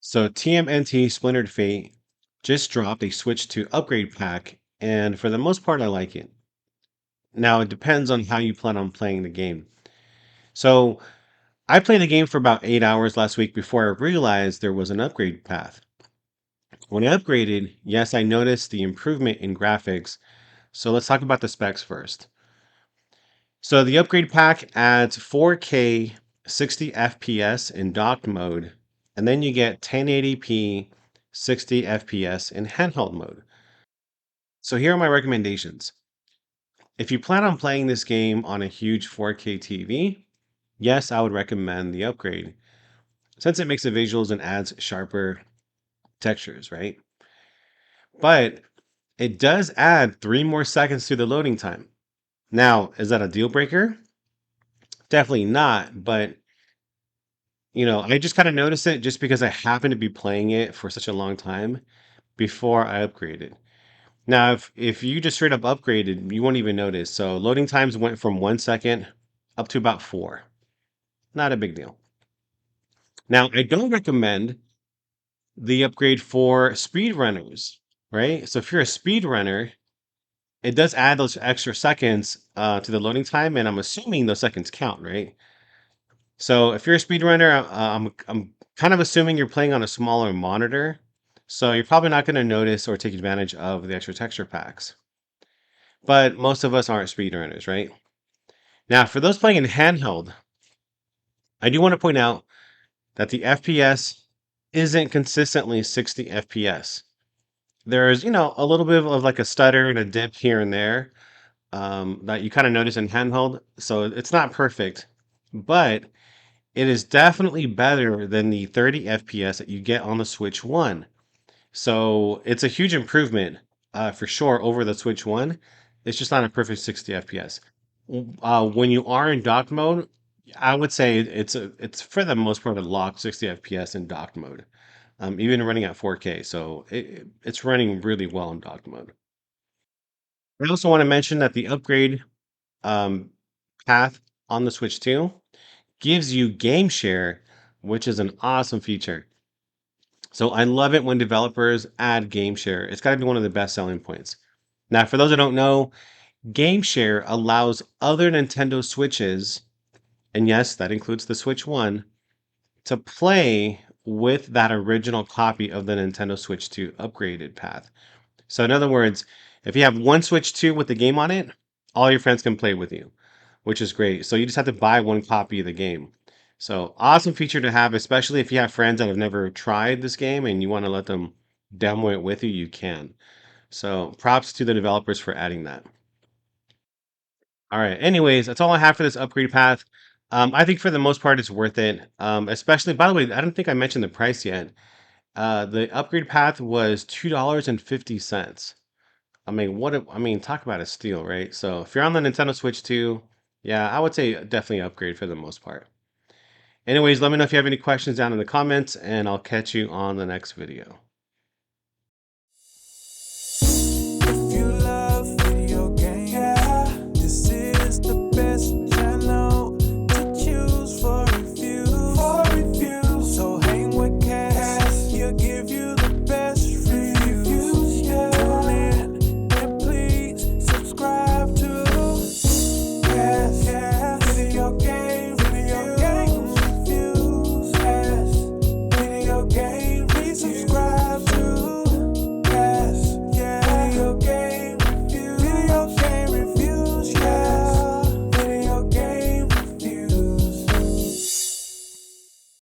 So TMNT Splintered Fate just dropped a Switch to upgrade pack, and for the most part, I like it. Now, it depends on how you plan on playing the game. So, I played the game for about 8 hours last week before I realized there was an upgrade path. When I upgraded, yes, I noticed the improvement in graphics. So, let's talk about the specs first. So, the upgrade pack adds 4K 60 FPS in docked mode, and then you get 1080p 60 FPS in handheld mode. So here are my recommendations. If you plan on playing this game on a huge 4K TV, yes, I would recommend the upgrade since it makes the visuals and adds sharper textures, right? But it does add 3 more seconds to the loading time. Now, is that a deal breaker? Definitely not, but I just kind of noticed it just because I happened to be playing it for such a long time before I upgraded. Now, if you just straight up upgraded, you won't even notice. So loading times went from 1 second up to about four. Not a big deal. Now, I don't recommend the upgrade for speedrunners, right? So if you're a speedrunner, it does add those extra seconds to the loading time, and I'm assuming those seconds count, right? So if you're a speedrunner, I'm kind of assuming you're playing on a smaller monitor, so you're probably not going to notice or take advantage of the extra texture packs. But most of us aren't speedrunners, right? Now, for those playing in handheld, I do want to point out that the FPS isn't consistently 60 FPS. There's, a little bit of like a stutter and a dip here and there that you kind of notice in handheld. So it's not perfect, but it is definitely better than the 30 FPS that you get on the Switch 1. So it's a huge improvement for sure over the Switch 1. It's just not a perfect 60 FPS. When you are in docked mode, I would say it's for the most part a locked 60 FPS in docked mode, even running at 4K. So it's running really well in docked mode. I also want to mention that the upgrade um, path on the Switch 2 gives you game share, which is an awesome feature. So I love it when developers add game share. It's got to be one of the best selling points. Now, for those who don't know, game share allows other Nintendo Switches, and yes, that includes the Switch 1, to play with that original copy of the Nintendo Switch 2 upgraded path. So, in other words, if you have one Switch 2 with the game on it, all your friends can play with you, which is great. So, you just have to buy one copy of the game. So, awesome feature to have, especially if you have friends that have never tried this game and you want to let them demo it with you, you can. So, props to the developers for adding that. All right. Anyways, that's all I have for this upgrade path. I think for the most part, it's worth it. Especially, by the way, I don't think I mentioned the price yet. The upgrade path was $2.50. I mean, talk about a steal, right? So if you're on the Nintendo Switch 2, yeah, I would say definitely upgrade for the most part. Anyways, let me know if you have any questions down in the comments, and I'll catch you on the next video.